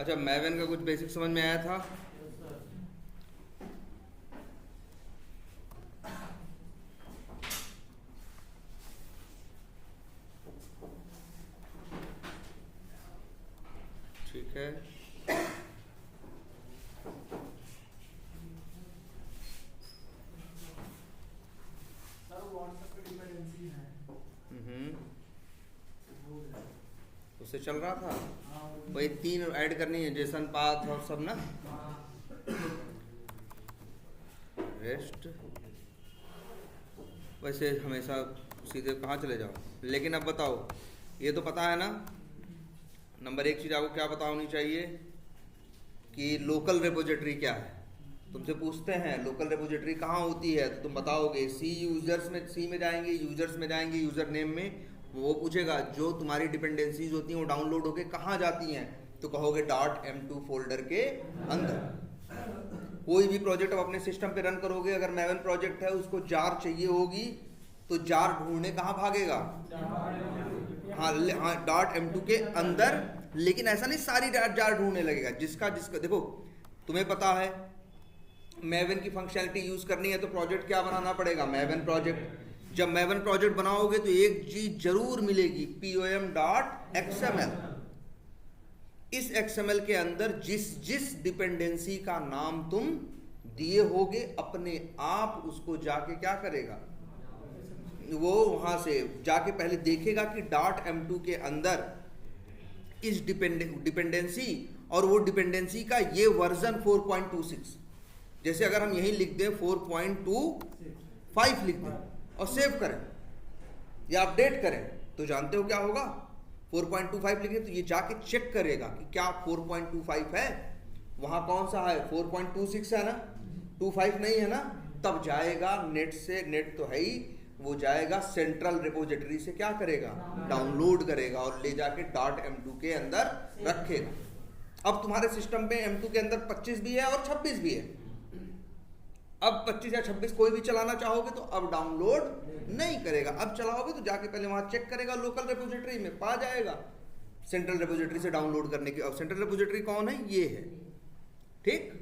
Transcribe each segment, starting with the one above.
अच्छा, मैवन का कुछ बेसिक समझ में आया था? ठीक है। उससे चल रहा था। वही 3 ऐड करनी है, जेसन, पाथ और सब ना। रेस्ट वैसे हमेशा सीधे कहाँ चले जाओ। लेकिन अब बताओ, ये तो पता है ना, नंबर 1 चीज़ आपको क्या पता होनी चाहिए कि लोकल रिपोजिटरी क्या है। तुमसे पूछते हैं लोकल रिपोजिटरी कहाँ होती है, तो तुम बताओगे सी में जाएंगे, यूजर्स में जाएंगे, यूजर नेम में। वो पूछेगा जो तुम्हारी डिपेंडेंसीज होती हैं वो डाउनलोड होके कहाँ जाती हैं, तो कहोगे .m2 फोल्डर के अंदर। कोई भी प्रोजेक्ट अब अपने सिस्टम पे रन करोगे, अगर मैवन प्रोजेक्ट है उसको जार चाहिए होगी, तो जार ढूंढने कहाँ भागेगा? हाँ, .m2 के अंदर। लेकिन ऐसा नहीं सारी जार ढूंढने लगेगा, जिसका जिसका देखो, तुम्हें पता है मैवन की फंक्शनलिटी यूज करनी है तो प्रोजेक्ट क्या बनाना पड़ेगा? मैवन प्रोजेक्ट। जब मैवन प्रोजेक्ट बनाओगे तो एक चीज जरूर मिलेगी, pom.xml। इस XML के अंदर जिस जिस डिपेंडेंसी का नाम तुम दिए होगे, अपने आप उसको जाके क्या करेगा, वो वहां से जाके पहले देखेगा कि .m2 के अंदर इस डिपेंडेंसी और वो डिपेंडेंसी का ये वर्जन 4.26। जैसे अगर हम यही लिख दें 4.25 लिख दें और सेव करें या अपडेट करें, तो जानते हो क्या होगा? 4.25 लिखे तो ये जाके चेक करेगा कि क्या 4.25 है, वहां कौन सा है 4.26 है ना, 25 नहीं है ना। तब जाएगा नेट से, नेट तो है ही, वो जाएगा सेंट्रल रिपोजिटरी से क्या करेगा? डाउनलोड करेगा और ले जाके .m2 के अंदर रखेगा। अब तुम्हारे सिस्टम में m2 के अंदर 25 भी है और 26 भी है। अब 25 या 26 कोई भी चलाना चाहोगे तो अब डाउनलोड नहीं करेगा। अब चलाओगे तो जाके पहले वहां चेक करेगा, लोकल रिपोजिटरी में पा जाएगा सेंट्रल रिपोजिटरी से डाउनलोड करने की। अब सेंट्रल रिपोजिटरी कौन है? ये है। ठीक,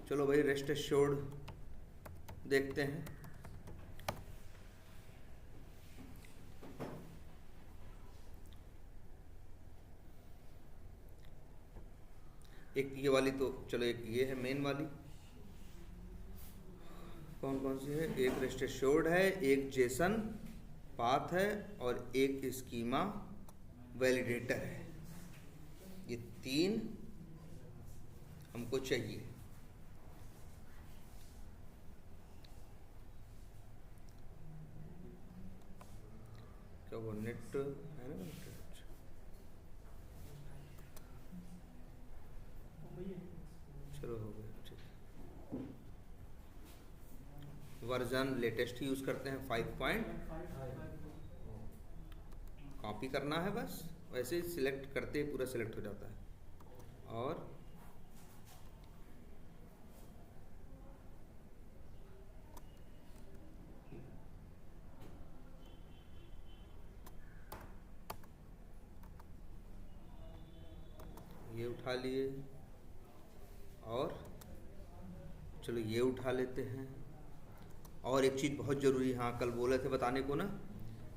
चलो भाई रेस्ट एश्योर्ड देखते हैं। एक ये वाली तो चलो, एक ये है मेन वाली। कौन कौन सी है? एक रेस्ट एश्योर्ड है, एक जेसन पाथ है और एक स्कीमा वैलिडेटर है। ये 3 हमको चाहिए। क्या वो नेट है ना? चलो हो गया। वर्जन लेटेस्ट यूज करते हैं 5. कॉपी करना है बस, वैसे सिलेक्ट करते ही पूरा सिलेक्ट हो जाता है। और ये उठा लिए, और चलो ये उठा लेते हैं। और एक चीज़ बहुत ज़रूरी, हाँ कल बोले थे बताने को ना,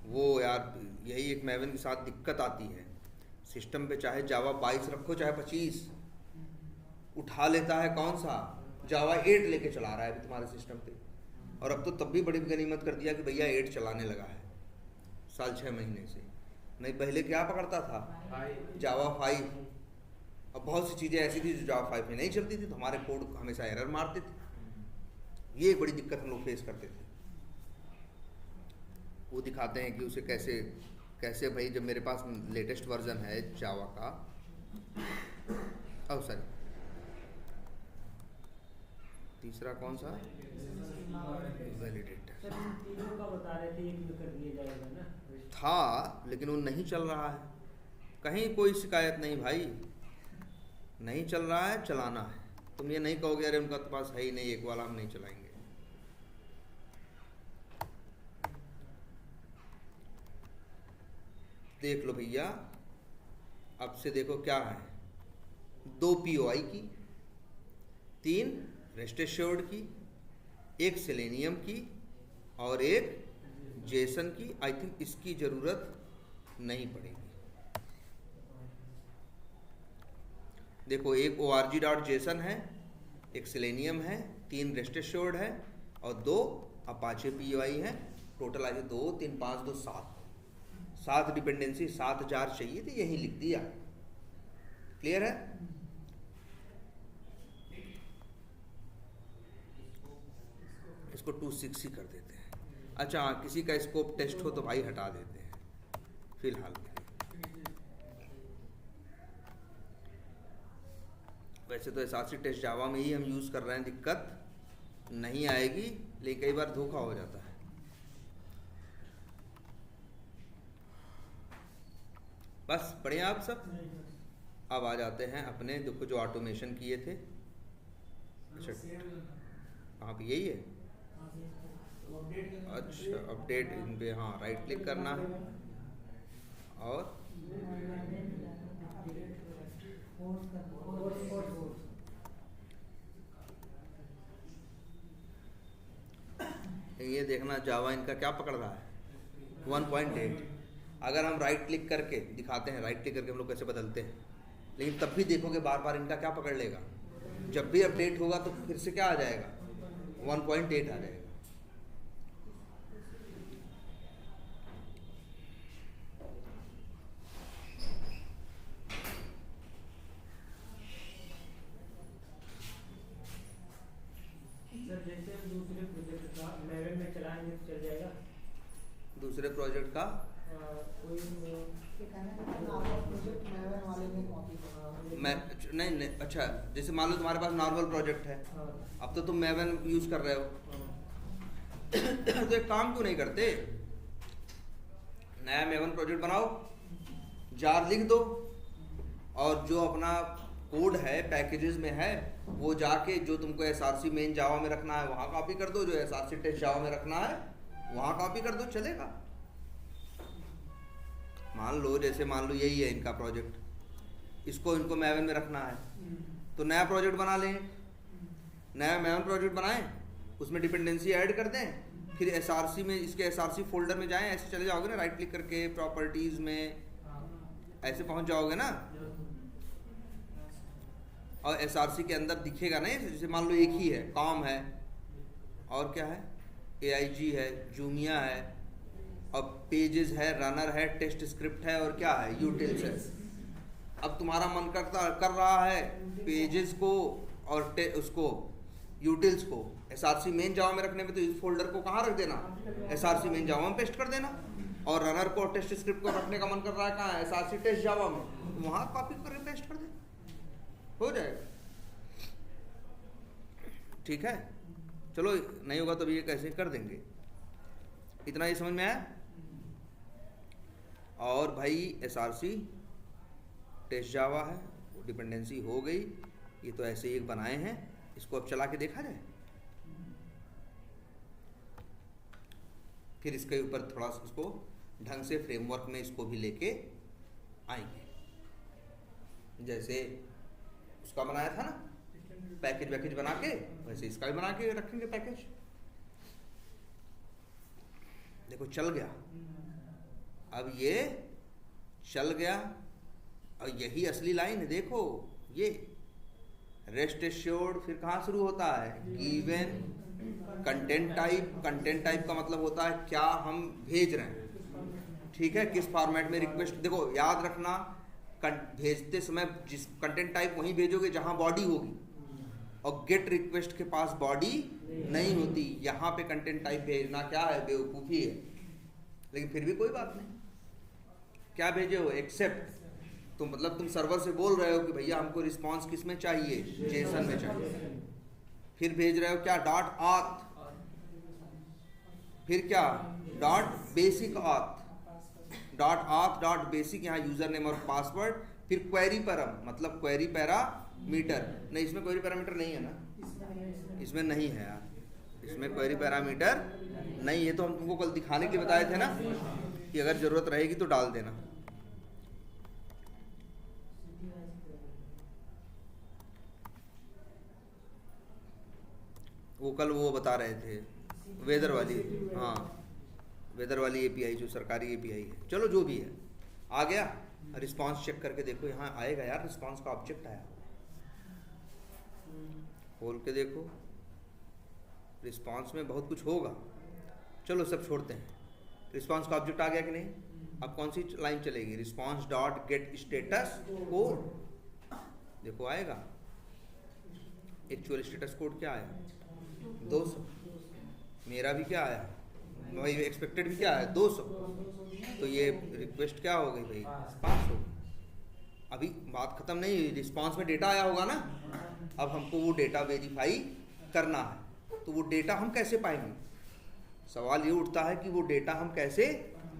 वो यार यही एक मैवन के साथ दिक्कत आती है। सिस्टम पे चाहे जावा 22 रखो चाहे 25, उठा लेता है कौन सा? जावा 8 लेके चला रहा है अभी तुम्हारे सिस्टम पे। और अब तो तब भी बड़ी गनीमत कर दिया कि भैया 8 चलाने लगा है साल 6 महीने से। नहीं पहले क्या पकड़ता था? जावा 5। अब बहुत सी चीज़ें ऐसी थी जो जावा 5 में नहीं चलती थी, तो हमारे कोड हमेशा एरर मारते थे। ये एक बड़ी दिक्कत हम लोग फेस करते थे। वो दिखाते हैं कि उसे कैसे कैसे भाई, जब मेरे पास लेटेस्ट वर्जन है जावा का, अब सॉरी तीसरा कौन सा? वैलिडेटर था, लेकिन वो नहीं चल रहा है। कहीं कोई शिकायत नहीं भाई, नहीं चल रहा है, चलाना है। तुम ये नहीं कहोगे अरे उनका तो पास है ही नहीं एक वाला, हम नहीं चलाएंगे। देख लो भैया, अब से देखो क्या है, 2 POI की, 3 रेस्ट एश्योर्ड की, 1 सेलेनियम की और 1 जेसन की। आई थिंक इसकी ज़रूरत नहीं पड़ेगी। देखो, एक org.json है, एक सेलेनियम है, 3 रेस्ट एश्योर्ड है और 2 अपाचे POI है। टोटल आ जाए 2 3 5 2 7 डिपेंडेंसी 7000 चाहिए थी, यही लिख दिया। क्लियर है? इसको 260 कर देते हैं। अच्छा हाँ, किसी का स्कोप टेस्ट हो तो भाई हटा देते हैं फिलहाल में। वैसे तो SRC टेस्ट जावा में ही हम यूज़ कर रहे हैं, दिक्कत नहीं आएगी, लेकिन कई बार धोखा हो जाता है। बस बढ़िया आप सब। अब आ जाते हैं अपने देखो जो ऑटोमेशन किए थे। अच्छा कहाँ पे, यही है? अच्छा अपडेट इन पे, हाँ राइट क्लिक करना है और ये देखना जावा इनका क्या पकड़ रहा है, 1.8। अगर हम राइट क्लिक करके दिखाते हैं, राइट क्लिक करके हम लोग कैसे बदलते हैं, लेकिन तब भी देखोगे बार बार इनका क्या पकड़ लेगा। जब भी अपडेट होगा तो फिर से क्या आ जाएगा, 1.8 आ जाएगा। दूसरे प्रोजेक्ट का मैं नहीं, अच्छा जैसे मान लो तुम्हारे पास नॉर्मल प्रोजेक्ट है, अब तो तुम मैवन यूज कर रहे हो तो एक काम क्यों नहीं करते, नया मैवन प्रोजेक्ट बनाओ, जार लिख दो और जो अपना कोड है पैकेजेस में है वो जाके जो तुमको SRC मेन जावा में रखना है वहाँ कॉपी कर दो, जो SRC टेस्ट जावा में रखना है वहाँ कॉपी कर दो, चलेगा। मान लो जैसे मान लो यही है इनका प्रोजेक्ट, इसको इनको मैवन में रखना है तो नया प्रोजेक्ट बना लें, नया मैवन प्रोजेक्ट बनाएं, उसमें डिपेंडेंसी ऐड कर दें, फिर SRC में इसके SRC फोल्डर में जाएं, ऐसे चले जाओगे ना राइट क्लिक करके प्रॉपर्टीज में ऐसे पहुंच जाओगे ना, और SRC के अंदर दिखेगा ना, जैसे मान लो एक ही है, कॉम है और क्या है, AIG है, जूमिया है और पेजेस है, रनर है, टेस्ट स्क्रिप्ट है और क्या है, यूटिल्स है। अब तुम्हारा मन कर रहा है पेजेस को और उसको यूटिल्स को SRC मेन जावा में रखने में, तो इस फोल्डर को कहाँ रख देना, SRC मेन जावा में पेस्ट कर देना, और रनर को टेस्ट स्क्रिप्ट को रखने का मन कर रहा है कहाँ है, SRC टेस्ट जावा में, तो वहाँ कॉपी करके पेस्ट कर दे, हो जाएगा। ठीक है, चलो नहीं होगा तो भी ये कैसे कर देंगे, इतना ही समझ में आया। और भाई SRC टेस्ट जावा है, डिपेंडेंसी हो गई, ये तो ऐसे ही एक बनाए हैं, इसको अब चला के देखा जाए, फिर इसके ऊपर थोड़ा सा इसको ढंग से फ्रेमवर्क में इसको भी लेके आएंगे, जैसे उसका बनाया था ना पैकेज वैकेज बना के, वैसे इसका भी बना के रखेंगे पैकेज। देखो चल गया, अब ये चल गया, और यही असली लाइन है, देखो ये रेस्ट एश्योर्ड, फिर कहाँ शुरू होता है, given content type, content type का मतलब होता है क्या हम भेज रहे हैं, ठीक है, किस फॉर्मेट में रिक्वेस्ट, देखो याद रखना भेजते समय जिस कंटेंट टाइप वहीं भेजोगे जहां बॉडी होगी, और गेट रिक्वेस्ट के पास बॉडी नहीं होती, यहाँ पे कंटेंट टाइप भेजना क्या है, बेवकूफ़ी है, लेकिन फिर भी कोई बात नहीं। क्या भेजे हो, एक्सेप्ट, तो मतलब तुम सर्वर से बोल रहे हो कि भैया हमको रिस्पांस किस में चाहिए, जेसन में चाहिए, फिर भेज रहे हो क्या, डॉट ऑथ, फिर क्या dot basic auth, dot auth dot basic, यहाँ यूजर नेम और पासवर्ड, फिर क्वेरी पैरम, मतलब क्वेरी पैरामीटर, नहीं इसमें क्वेरी पैरामीटर नहीं है ना, इसमें नहीं है यार, इसमें क्वेरी पैरामीटर नहीं है, तो हम तुमको कल दिखाने के लिए बताए थे ना कि अगर जरूरत रहेगी तो डाल देना। वो कल वो बता रहे थे वेदर वाली, हाँ वेदर वाली एपीआई जो सरकारी एपीआई है। चलो जो भी है, आ गया। रिस्पांस चेक करके देखो, यहाँ आएगा यार, रिस्पांस का ऑब्जेक्ट आया, खोल के देखो, रिस्पांस में बहुत कुछ होगा। चलो सब छोड़ते हैं, रिस्पांस का ऑब्जेक्ट आ गया कि नहीं। अब कौन सी लाइन चलेगी, response dot gate status code, देखो आएगा। एक्चुअल स्टेटस कोड क्या आया 200, मेरा भी क्या आया भाई, एक्सपेक्टेड भी क्या है 200, तो ये रिक्वेस्ट क्या हो गई भाई, पास हो गई। अभी बात खत्म नहीं, रिस्पांस में डेटा आया होगा ना, अब हमको वो डेटा वेरीफाई करना है। तो वो डेटा हम कैसे पाएंगे, सवाल ये उठता है कि वो डेटा हम कैसे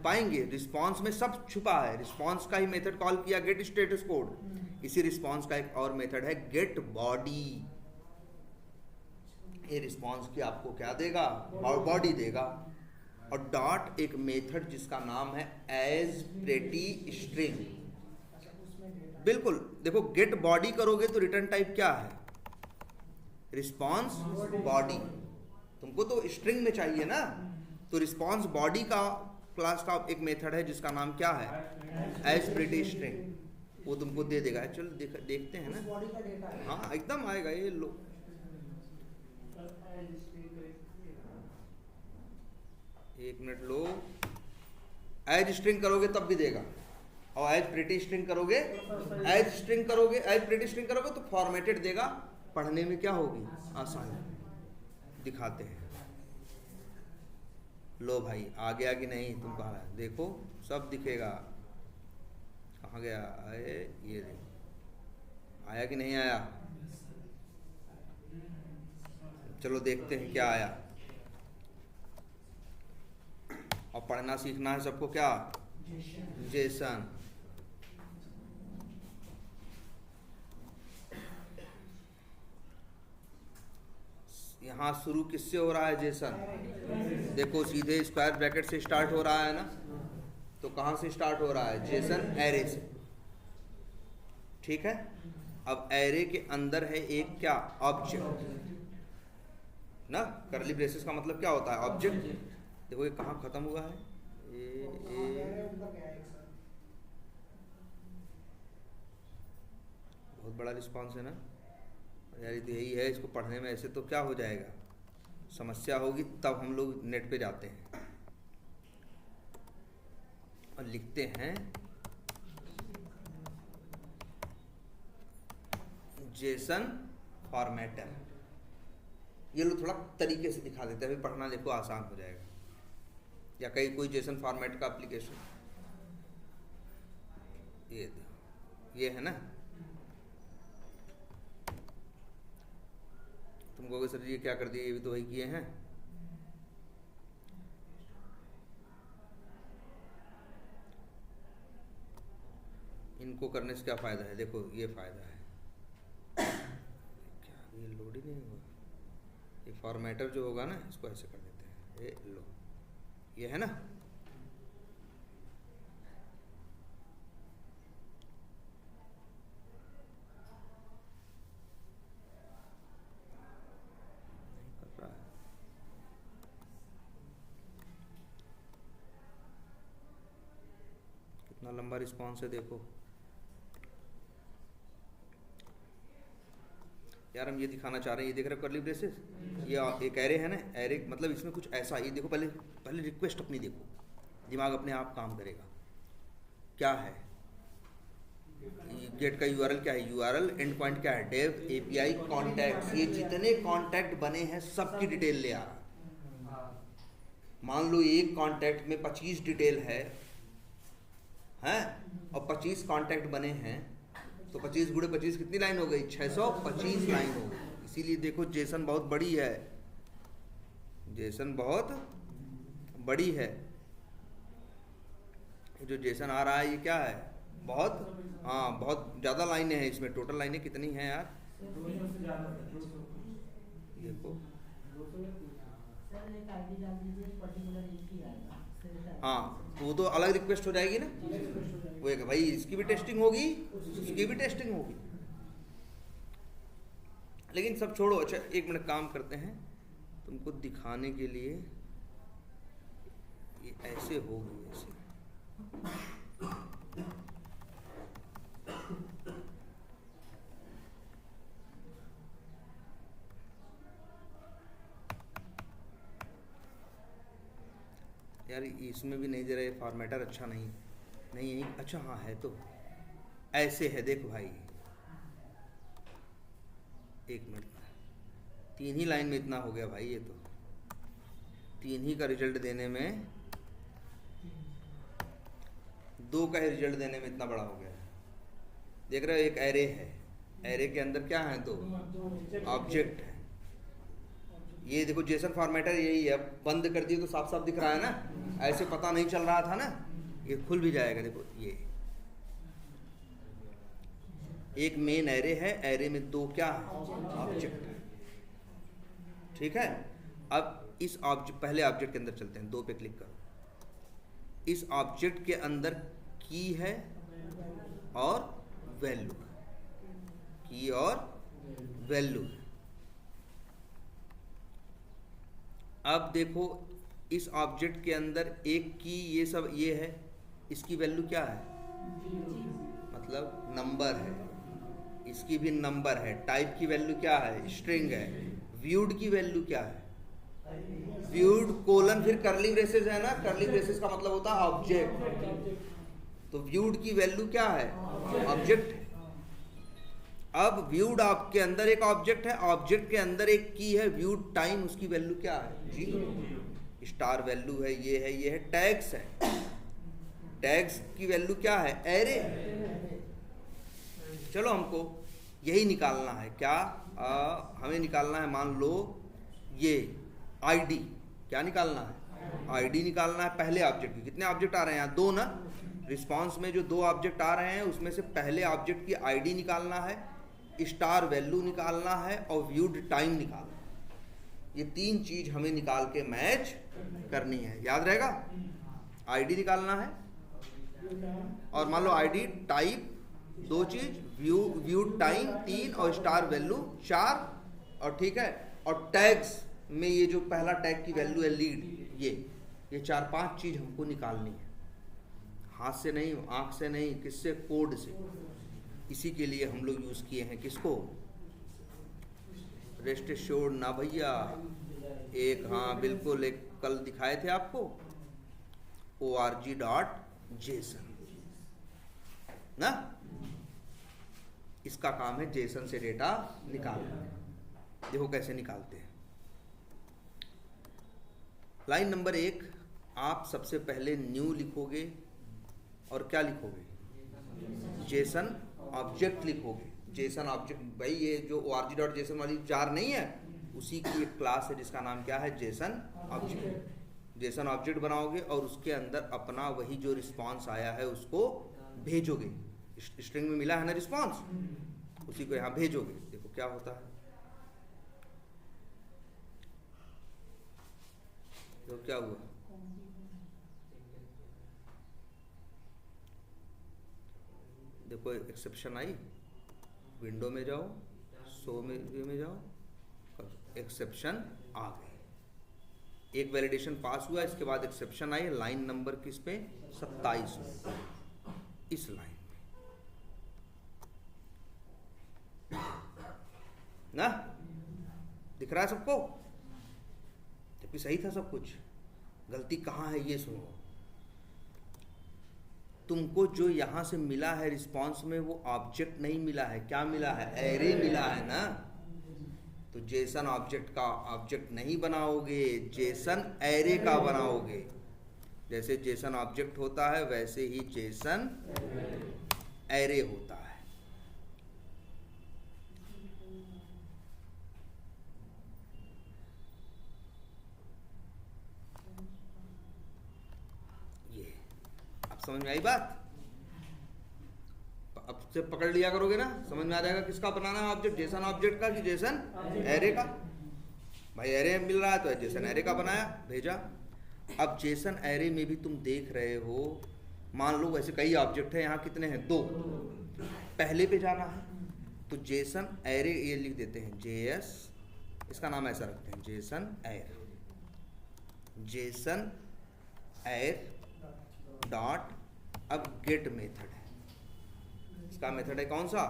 पाएंगे। रिस्पांस में सब छुपा है, रिस्पांस का ही मेथड कॉल किया गेट स्टेटस कोड। इसी रिस्पांस का एक और मेथड है गेट बॉडी। ये रिस्पांस की आपको क्या देगा, बॉडी देगा। और डॉट एक मेथड जिसका नाम है एज प्रेटी स्ट्रिंग। बिल्कुल देखो, गेट बॉडी करोगे तो रिटर्न टाइप क्या है, रिस्पांस बॉडी। तुमको तो स्ट्रिंग में चाहिए ना, तो रिस्पांस बॉडी का क्लास का एक मेथड है जिसका नाम क्या है, एज प्रेटी स्ट्रिंग, वो तुमको दे देगा। चलो देखते हैं ना, हाँ एकदम आएगा ये। लो एक मिनट लो, एज स्ट्रिंग करोगे तब भी देगा, और एज प्रेटी स्ट्रिंग करोगे, एज स्ट्रिंग करोगे, एज प्रेटी स्ट्रिंग करोगे तो फॉर्मेटेड देगा। पढ़ने में क्या होगी, आसानी। दिखाते हैं, लो भाई आ गया कि नहीं, तुम कहा है देखो सब दिखेगा। कहाँ गया, आए ये देखो, आया कि नहीं आया। चलो देखते हैं क्या आया। और पढ़ना सीखना है सबको क्या, जेसन। यहाँ शुरू किससे हो रहा है, जेसन। देखो सीधे स्क्वायर ब्रैकेट से स्टार्ट हो रहा है ना, तो कहाँ से स्टार्ट हो रहा है, जेसन एरे से। ठीक है, अब एरे के अंदर है एक क्या, ऑब्जेक्ट ना। करली ब्रेसेस का मतलब क्या होता है, ऑब्जेक्ट। देखो ये कहाँ खत्म हुआ है, बहुत बड़ा रिस्पांस है ना यार। ये तो यही है, इसको पढ़ने में ऐसे तो क्या हो जाएगा, समस्या होगी। तब हम लोग नेट पे जाते हैं और लिखते हैं जेसन फॉर्मेटर। ये लोग थोड़ा तरीके से दिखा देते हैं, अभी पढ़ना देखो आसान हो जाएगा। या कहीं कोई जेसन फॉर्मेट का एप्लीकेशन, ये है ना। तुम कहोगे सर जी ये क्या कर दिए, ये भी तो वही किए हैं। इनको करने से क्या फायदा है, देखो ये फायदा है। क्या ये लोड ही नहीं हुआ, ये फॉर्मेटर जो होगा ना, इसको ऐसे कर देते हैं, ये लो, ये है ना। कितना लंबा रिस्पॉन्स है देखो यार। हम ये दिखाना चाह रहे हैं, ये देख रहे हो कर्ली ब्रेसेस, ये एक एरे है ना। एरे मतलब इसमें कुछ ऐसा, ये देखो पहले रिक्वेस्ट अपनी देखो, दिमाग अपने आप काम करेगा। क्या है गेट का यूआरएल, क्या है यूआरएल, एंड पॉइंट क्या है, डेव एपीआई कॉन्टैक्ट्स। ये जितने कॉन्टैक्ट बने हैं सबकी डिटेल ले आ रहा। मान लो एक कॉन्टैक्ट में 25 डिटेल है और 25 कॉन्टैक्ट बने हैं, तो 25 गुणे 25 कितनी लाइन हो गई, 625 लाइन हो गई। इसीलिए देखो जेसन बहुत बड़ी है, जेसन बहुत बड़ी है। जो जेसन आ रहा है ये क्या है, बहुत बहुत ज़्यादा लाइनें हैं इसमें। टोटल लाइनें कितनी हैं यार, देखो वो तो अलग रिक्वेस्ट हो जाएगी ना। वो एक भाई इसकी भी टेस्टिंग होगी, उसकी भी टेस्टिंग होगी। लेकिन सब छोड़ो, अच्छा एक मिनट काम करते हैं, तुमको दिखाने के लिए ये ऐसे होगी, ऐसे यार इसमें भी नहीं दे रहे, फॉर्मेटर अच्छा नहीं यही, अच्छा हाँ है तो ऐसे है, देखो भाई एक मिनट, 3 ही लाइन में इतना हो गया भाई, ये तो 3 ही का रिजल्ट देने में, 2 का ही रिजल्ट देने में इतना बड़ा हो गया। देख रहे हो एक एरे है, एरे के अंदर क्या है, 2 ऑब्जेक्ट है। ये देखो जेसन फॉर्मेटर यही है, बंद कर दिए तो साफ साफ दिख रहा है ना, ऐसे पता नहीं चल रहा था ना, ये खुल भी जाएगा। देखो ये एक मेन एरे है, एरे में 2 क्या है, ऑब्जेक्ट है, ठीक है। अब इस ऑब्जेक्ट, पहले ऑब्जेक्ट के अंदर चलते हैं, 2 पे क्लिक करो। इस ऑब्जेक्ट के अंदर की है और वैल्यू, की और वैल्यू। अब देखो इस ऑब्जेक्ट के अंदर एक की, ये सब ये है, इसकी वैल्यू क्या है, मतलब नंबर है, इसकी भी नंबर है। टाइप की वैल्यू क्या है, स्ट्रिंग है। व्यूड की वैल्यू क्या है, व्यूड कोलन फिर करली ब्रेसेस है ना, करली ब्रेसेस का मतलब होता है ऑब्जेक्ट, तो व्यूड की वैल्यू क्या है, ऑब्जेक्ट है। अब व्यूड आपके अंदर एक ऑब्जेक्ट है, ऑब्जेक्ट के अंदर एक की है, व्यूड टाइम, उसकी वैल्यू क्या है, 0। स्टार वैल्यू है, ये है टैग्स है, टैग्स की वैल्यू क्या है, एरे। चलो हमको यही निकालना है, क्या हमें निकालना है, मान लो ये आईडी, क्या निकालना है, आईडी निकालना है पहले ऑब्जेक्ट की। कितने ऑब्जेक्ट आ रहे हैं यहाँ, 2 ना। रिस्पांस में जो 2 ऑब्जेक्ट आ रहे हैं उसमें से पहले ऑब्जेक्ट की आईडी निकालना है, स्टार वैल्यू निकालना है और व्यूड टाइम निकालना है। ये 3 चीज हमें निकाल के मैच करनी है, याद रहेगा। आईडी निकालना है, और मान लो आईडी टाइप 2 चीज, व्यूड टाइम 3 और स्टार वैल्यू 4, और ठीक है। और टैग्स में ये जो पहला टैग की वैल्यू है लीड, ये 4-5 चीज हमको निकालनी है, हाथ से नहीं, आंख से नहीं, किससे, कोड से। इसी के लिए हम लोग यूज किए हैं किसको, रेस्ट एश्योर्ड ना भैया, एक हाँ बिल्कुल, एक कल दिखाए थे आपको org.json ना, इसका काम है जेसन से डेटा निकालना। देखो कैसे निकालते हैं। लाइन नंबर 1, आप सबसे पहले न्यू लिखोगे और क्या लिखोगे, जेसन ऑब्जेक्ट लिखोगे। जेसन ऑब्जेक्ट, भाई ये जो org.json वाली जार नहीं है, उसी की एक क्लास है जिसका नाम क्या है, जेसन ऑब्जेक्ट। जेसन ऑब्जेक्ट बनाओगे और उसके अंदर अपना वही जो रिस्पांस आया है उसको भेजोगे। स्ट्रिंग में मिला है ना रिस्पांस, उसी को यहाँ भेजोगे। देखो क्या होता है, तो क्या हुआ, देखो एक्सेप्शन आई, विंडो में जाओ, शो में जाओ, एक्सेप्शन आ गई। एक वैलिडेशन पास हुआ, इसके बाद एक्सेप्शन आई, लाइन नंबर किस पे, 27 इस लाइन में ना, दिख रहा है सबको, जबकि सही था सब कुछ। गलती कहाँ है ये सुनो, तुमको जो यहां से मिला है रिस्पांस में वो ऑब्जेक्ट नहीं मिला है, क्या मिला है, एरे मिला है ना। तो जेसन ऑब्जेक्ट का ऑब्जेक्ट नहीं बनाओगे, जेसन एरे का बनाओगे। जैसे जेसन ऑब्जेक्ट होता है वैसे ही जेसन एरे होता है। ये अब समझ में आई बात, अब से पकड़ लिया करोगे ना, समझ में आ जाएगा किसका बनाना है ऑब्जेक्ट, जेसन ऑब्जेक्ट का कि जेसन एरे का। भाई एरे मिल रहा है तो जेसन एरे का बनाया, भेजा। अब जेसन एरे में भी तुम देख रहे हो, मान लो वैसे कई ऑब्जेक्ट है, यहाँ कितने हैं, 2, पहले पे जाना है तो जेसन एरे ये लिख देते हैं, JS इसका नाम ऐसा रखते हैं Jason air, Jason air dot, अब गेट मेथड है, इसका मेथड है कौन सा,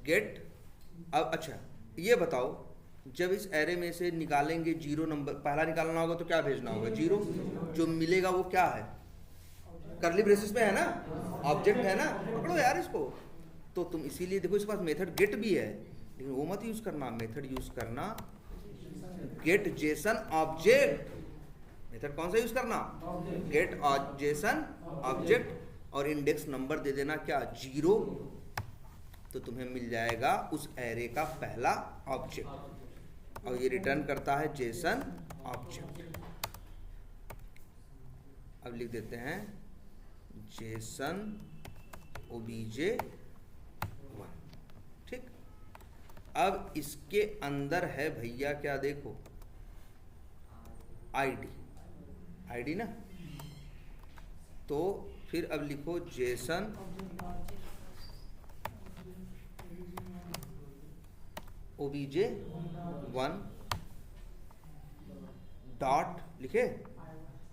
गेट। अब अच्छा ये बताओ, जब इस एरे में से निकालेंगे 0 नंबर, पहला निकालना होगा तो क्या भेजना होगा 0, जो मिलेगा वो क्या है, कर्ली ब्रेसेस में है ना, ऑब्जेक्ट है ना, पकड़ो यार इसको। तो तुम इसीलिए देखो इसके पास मेथड गेट भी है, लेकिन वो मत यूज करना, मेथड यूज करना गेट जेसन ऑब्जेक्ट। मेथड कौन सा यूज करना, गेट जेसन ऑब्जेक्ट, और इंडेक्स नंबर दे देना क्या 0, तो तुम्हें मिल जाएगा उस एरे का पहला ऑब्जेक्ट, और ये रिटर्न करता है जेसन ऑब्जेक्ट। अब लिख देते हैं जेसन ओबीजे 1, ठीक। अब इसके अंदर है भैया क्या, देखो आईडी ना, तो फिर अब लिखो जेसन ओबीजे 1 डॉट लिखे,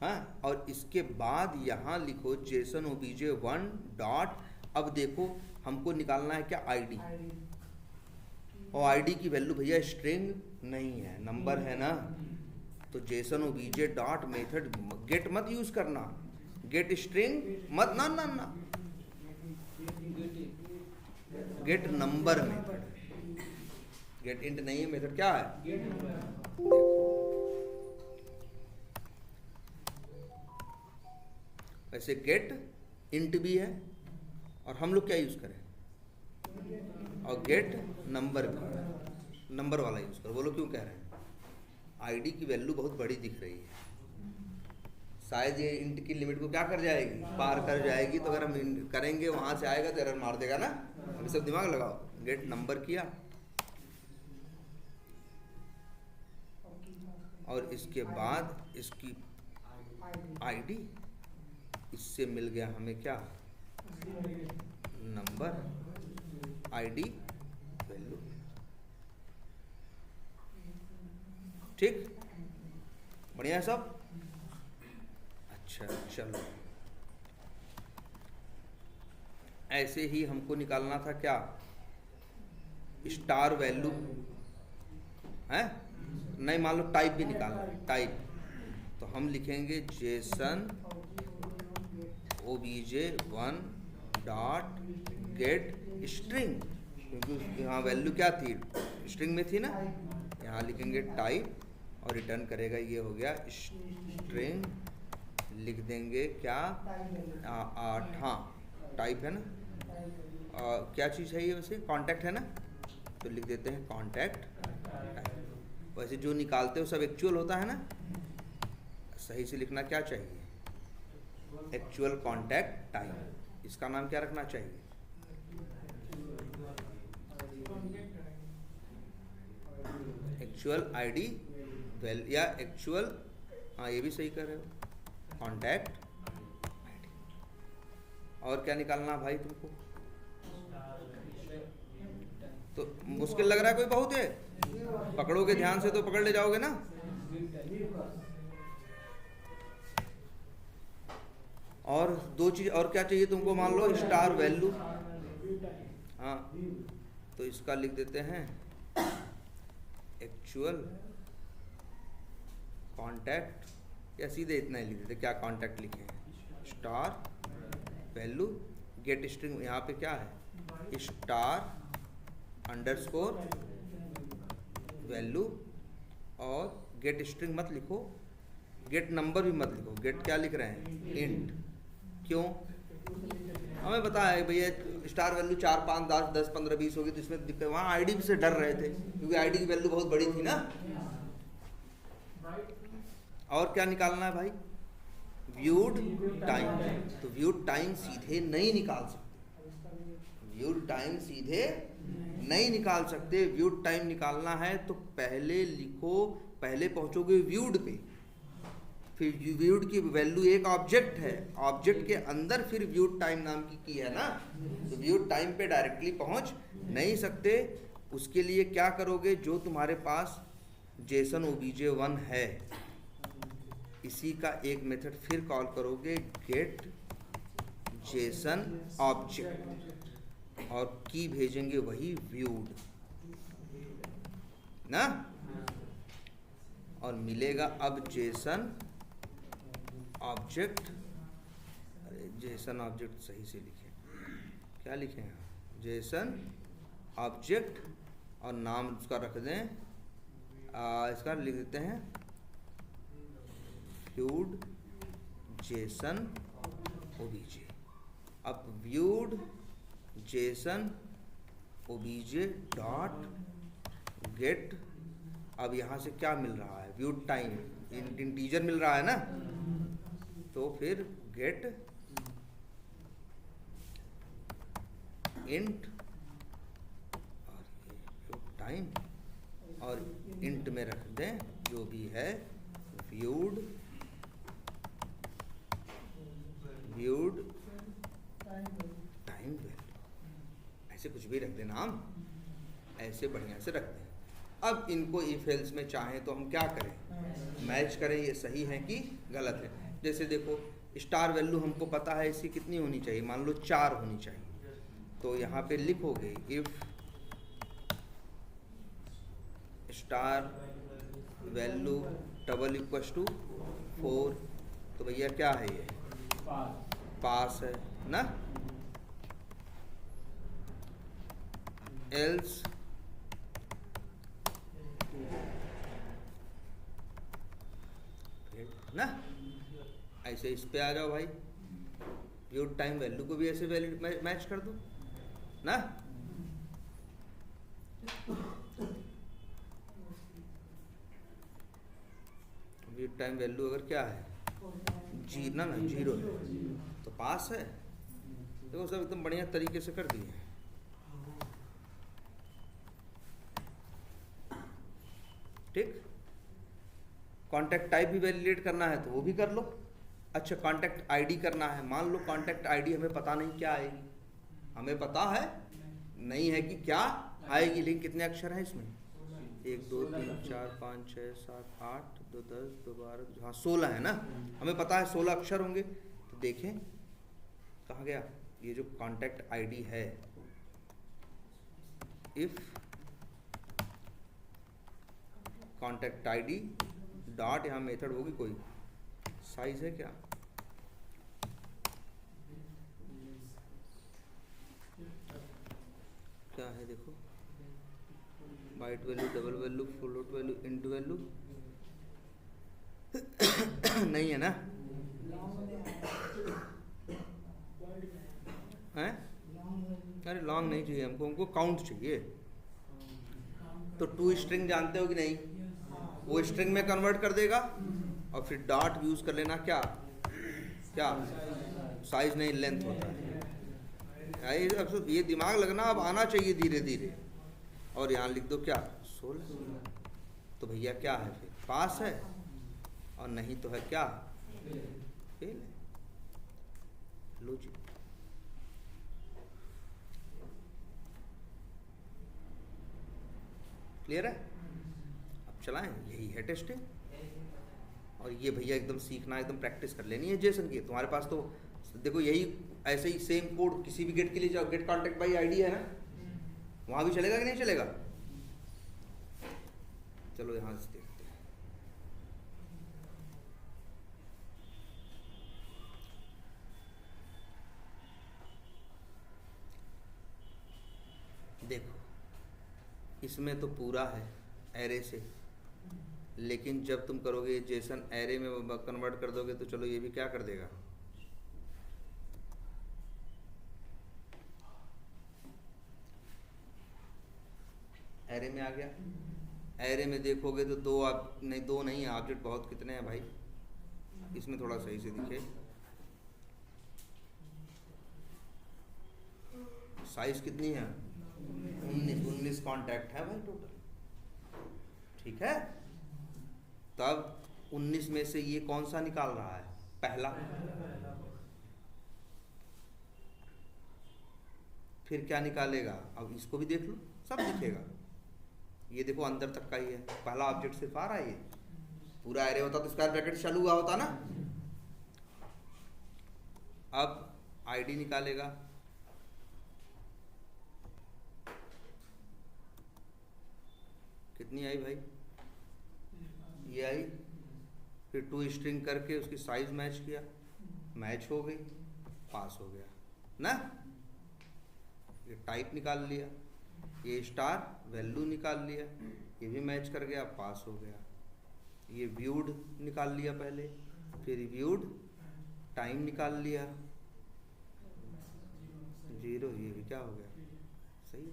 हाँ, और इसके बाद यहाँ लिखो जेसन ओबीजे 1 डॉट। अब देखो हमको निकालना है क्या आईडी, और आईडी की वैल्यू भैया स्ट्रिंग नहीं है, नंबर है ना, तो JSON OBJ dot method get मत यूज करना, गेट स्ट्रिंग मत, ना ना ना, get number method, get int नहीं है, मेथड क्या है, देखो वैसे गेट इंट भी है, और हम लोग क्या यूज करें, और गेट नंबर भी है, नंबर वाला यूज करो। बोलो क्यों कह रहे हैं, आईडी की वैल्यू बहुत बड़ी दिख रही है, शायद ये इंट की लिमिट को क्या कर जाएगी, पार कर जाएगी, तो अगर हम करेंगे वहां से आएगा तो एरर मार देगा ना, अभी सब दिमाग लगाओ। गेट नंबर किया, और इसके बाद इसकी आईडी, इससे मिल गया हमें क्या, नंबर आईडी वैल्यू, ठीक, बढ़िया सब। अच्छा चलो, ऐसे ही हमको निकालना था क्या, स्टार वैल्यू है, नहीं मान लो टाइप भी निकालना है, टाइप, तो हम लिखेंगे Jason OBJ 1 dot gate string, क्योंकि यहाँ वैल्यू क्या थी, स्ट्रिंग में थी ना, यहाँ लिखेंगे टाइप, और रिटर्न करेगा, ये हो गया स्ट्रिंग, लिख देंगे क्या 8, हाँ टाइप है ना, क्या चीज़ है ये वैसे, कांटेक्ट है ना, तो लिख देते हैं कांटेक्ट टाइप। वैसे जो निकालते हो सब एक्चुअल होता है ना, सही से लिखना क्या चाहिए, एक्चुअल कांटेक्ट टाइप, इसका नाम क्या रखना चाहिए, एक्चुअल आईडी वैल्यू, या एक्चुअल, हाँ ये भी सही कर रहे हो, कांटेक्ट आईडी। और क्या निकालना भाई तुमको, तो मुश्किल लग रहा है कोई बहुत है, पकड़ोगे ध्यान से तो पकड़ ले जाओगे ना। और दो चीज और क्या चाहिए तुमको, मान लो स्टार वैल्यू, हाँ, तो इसका लिख देते हैं एक्चुअल कांटेक्ट, या सीधे इतना ही लिख देते, क्या कांटेक्ट लिखे हैं, स्टार वैल्यू गेट स्ट्रिंग, यहाँ पे क्या है स्टार अंडरस्कोर वैल्यू, और गेट स्ट्रिंग मत लिखो, गेट नंबर भी मत लिखो, गेट क्या लिख रहे हैं इंट, क्यों, हमें पता है भैया स्टार वैल्यू 4, 5, 10, 15, 20 होगी, तो इसमें दिक्कत, वहाँ आईडी से डर रहे थे क्योंकि आईडी की वैल्यू बहुत बड़ी थी ना। और क्या निकालना है भाई, व्यूड टाइम, तो व्यूड टाइम सीधे नहीं निकाल सकते, व्यूड टाइम सीधे नहीं निकाल सकते, व्यूड टाइम निकालना है तो पहले लिखो, पहले पहुंचोगे व्यूड पे, फिर व्यूड की वैल्यू एक ऑब्जेक्ट है, ऑब्जेक्ट के अंदर फिर व्यूड टाइम नाम की है ना, तो व्यूड टाइम पे डायरेक्टली पहुंच नहीं सकते, उसके लिए क्या करोगे, जो तुम्हारे पास जेसन obj1 है इसी का एक मेथड फिर कॉल करोगे, गेट जेसन ऑब्जेक्ट, और की भेजेंगे वही व्यूड ना, और मिलेगा अब जेसन ऑब्जेक्ट। अरे जेसन ऑब्जेक्ट सही से लिखे, क्या लिखे हैं, जेसन ऑब्जेक्ट, और नाम उसका रख दें, इसका लिख देते हैं व्यूड जेसन ओबीजे। अब viewed Jason OBJ dot gate, अब यहाँ से क्या मिल रहा है, व्यूड टाइम इंटीजर मिल रहा है ना, तो फिर गेट इंट और ये व्यूड टाइम, और इंट में रख दें जो भी है व्यूड टाइम वैल्यू, ऐसे कुछ भी रख दें नाम, ऐसे बढ़िया से रख दें। अब इनको इफ एल्स में चाहें तो हम क्या करें, मैच करें, ये सही है कि गलत है। जैसे देखो स्टार वैल्यू हमको पता है इसकी कितनी होनी चाहिए, मान लो 4 होनी चाहिए, तो यहाँ पे लिखोगे if star value double equal to 4, तो भैया क्या है ये, पास है ना, एल्स ना, ऐसे इस पे आ जाओ भाई, व्यूड टाइम वैल्यू को भी ऐसे वैलिड मैच कर दो ना, व्यूड टाइम वैल्यू अगर क्या है जीरो ना, जीरो है तो पास है। देखो सब एकदम बढ़िया तरीके से कर दिए, ठीक। कॉन्टैक्ट टाइप भी वैलिडेट करना है तो वो भी कर लो। अच्छा कॉन्टैक्ट आईडी करना है, मान लो कॉन्टैक्ट आईडी हमें पता नहीं क्या आएगी, हमें पता है नहीं है कि क्या आएगी, लेकिन कितने अक्षर हैं इसमें, 1 2 3 4 5 6 7 8 2 10 2 12, हाँ 16 है ना, हमें पता है 16 अक्षर होंगे। तो देखें कहाँ गया ये जो कॉन्टैक्ट आईडी है, इफ कॉन्टैक्ट आईडी डॉट, यहाँ मेथड होगी कोई, साइज है क्या, क्या है देखो, byte value, double value, float value, int value नहीं है ना, हैं, अरे लॉन्ग नहीं चाहिए हमको काउंट चाहिए। तो टू स्ट्रिंग जानते हो कि नहीं, वो स्ट्रिंग में कन्वर्ट कर देगा, और फिर डॉट यूज कर लेना, क्या क्या साइज नहीं लेंथ होता है। ये दिमाग लगना अब आना चाहिए धीरे धीरे, और यहाँ लिख दो क्या 16, तो भैया क्या है फिर पास है, और नहीं तो है क्या फेल है। लो जी, क्लियर है, अब चलाएं, यही है टेस्टिंग। और ये भैया एकदम सीखना, एकदम प्रैक्टिस कर लेनी है जेसन की। तुम्हारे पास तो देखो यही ऐसे ही सेम कोड किसी भी गेट के लिए जाओ, गेट कॉन्टैक्ट बाई आईडी है ना, वहां भी चलेगा कि नहीं चलेगा। चलो यहां से देखते हैं, देखो इसमें तो पूरा है एरे से, लेकिन जब तुम करोगे जेसन एरे में कन्वर्ट कर दोगे तो चलो ये भी क्या कर देगा, एरे में आ गया। एरे में देखोगे तो दो नहीं है ऑब्जेक्ट, बहुत कितने हैं भाई, इसमें थोड़ा सही से दिखे, साइज कितनी है 19 कॉन्टैक्ट है भाई टोटल, ठीक है। तब 19 में से ये कौन सा निकाल रहा है, पहला, फिर क्या निकालेगा, अब इसको भी देख लो सब दिखेगा। ये देखो अंदर तक का ही है, पहला ऑब्जेक्ट सिर्फ आ रहा है, ये पूरा एरे होता तो स्क्वायर ब्रैकेट चालू हुआ होता ना। अब आईडी निकालेगा, कितनी आई भाई, ये आई, फिर टू स्ट्रिंग करके उसकी साइज मैच किया, मैच हो गई, पास हो गया ना। ये टाइप निकाल लिया, ये स्टार वैल्यू निकाल लिया, ये भी मैच कर गया, पास हो गया। ये व्यूड निकाल लिया पहले, फिर व्यूड टाइम निकाल लिया, 0, ये भी क्या हो गया, सही।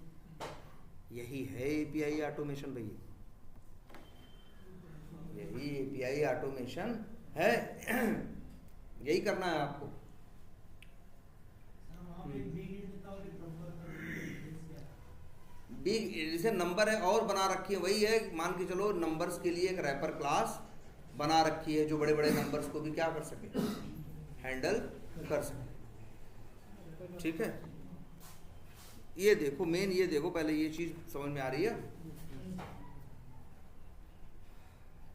यही है एपीआई ऑटोमेशन भैया, यही एपीआई ऑटोमेशन है। यही करना है आपको। बिग जैसे नंबर है और बना रखी है, वही है, मान के चलो नंबर्स के लिए एक रैपर क्लास बना रखी है जो बड़े बड़े नंबर्स को भी क्या कर सके, हैंडल कर सके। ठीक है, ये देखो मेन, ये देखो पहले ये चीज समझ में आ रही है।